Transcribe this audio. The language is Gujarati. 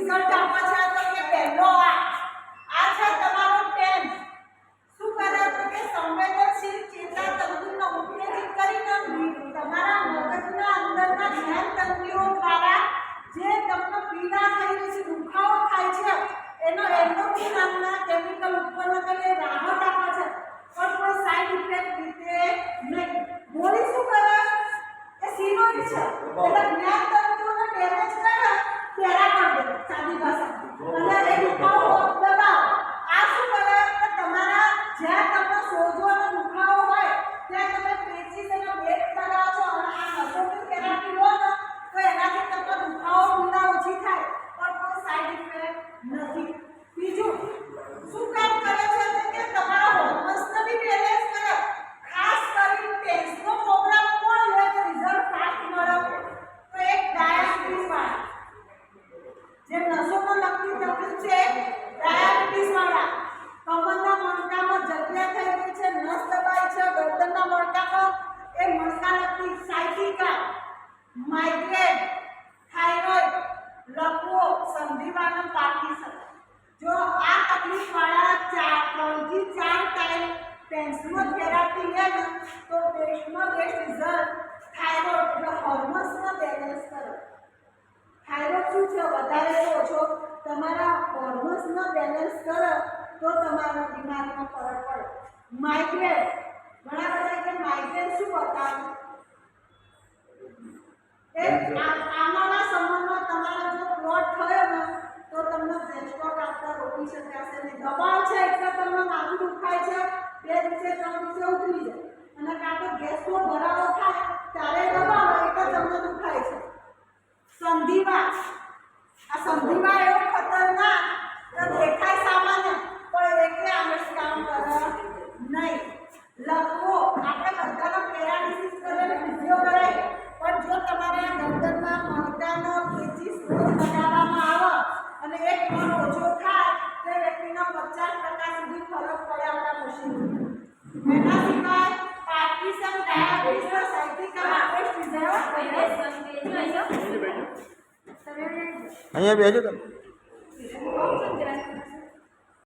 રિઝલ્ટ આપે છે તો કે પહેલો આ છે તમારો 10 શું કરે તો કે સંવેદનશીલ ચેતાતંતુનો ઉત્તેજિત કરીને તમારા મગજના અંદરના જ્ઞાન તંતુઓ દ્વારા જે તમને પીડા થઈ રહી છે દુખાવો થાય છે એનો એન્ડોર્ફિન નામના કેમિકલ ઉત્પન્ન કરીને રાહત આપે છે પણ કોઈ સાઇડ ઇફેક્ટ રીતે નહીં. ગોળી શું કરે એ સિનોઇડ છે એટલે જ્ઞાન તંતુઓને ડેમેજ કરે પેરા કરી દે સાદી ભાષામાં અને એ દુખાવો દબાવ આ શું કરે કે તમારા જ્યાં તમને સોજો અને દુખાવો હોય ત્યાં તમે પેચીસ અને બેટ લગાવો છો અને આ મસોની થેરાપી લો ને તો એનાથી તમને દુખાવો પીડા ઓછી થાય પણ કોઈ સાઇડ ઇફેક્ટ નથી. બીજું શું કામ કરે છે કે તમારા હોર્મોન્સને બી બેલેન્સ કરે. ખાસ કરીને ટેન્સનો પ્રોગ્રામ કોણ લે તો રિઝલ્ટ ફાસ્ટ મળે તો એક ડાયાબિટીસ વાળા જે નસોમાં લગતી તકલીફ છે ડાયાબિટીસ વાળા કમરના મણકામાં જગ્યા થઈ ગઈ છે નસ દબાઈ છે ગરદનના મણકામાં એ મણકા લગતી સાયટિકા માઇગ્રેન થાઇરોઇડ લકવો સંધિવા અને પાર્કિન્સન જો આ તકલીફ વાળા 3 થી 4 ટાઈમ ટેન્સમાં થેરાપી લે ને તો બેસ્ટમાં બેસ્ટ રિઝલ્ટ થાઇરોઇડ એટલે હોર્મોન્સને બેલેન્સ કરે. થાઇરોઇડ શું છે વધારે કે ઓછો તમારા હોર્મોન્સને બેલેન્સ કરે તો તમારા બીમારીમાં ફરક પડે. માઇગ્રેન ઘણા બધા કે માઇગ્રેન શું બતાવે એ આમાંના સંબંધમાં તમારો જો પ્લોટ થયો ને તો તમને ગેસ્ટ્રોક આવતા રોકી શકાશે નહીં. દબાવ છે એટલે તમને માથું દુખાય છે 2 દિવસે 3 દિવસે ઉતરી જાય અને કાં તો ગેસનો ભરાવો થાય ત્યારે દબાવ એટલે તમને દુખાય છે. સંધિવા આ સંધિવા એવો ખતરનાક કે દેખાય સામાન્ય પણ એટલે આંગળી કામ કરે નહીં. લકવો આપણે બધાનો પેરાલિસિસ કરીને ફિઝિયો કરાય પણ જો તમારા ગરદનમાં મણકાનો પેચીસ લગાવવામાં આવે અને એક મણ ઓછો થાય તો વ્યક્તિનો 50% સુધી ફરક પડે આપણા મશીન. એના સિવાય પાર્કિન્સન ડાયાબિટીસ સાયટિકા આપણે અહીંયા બેસજો તમે.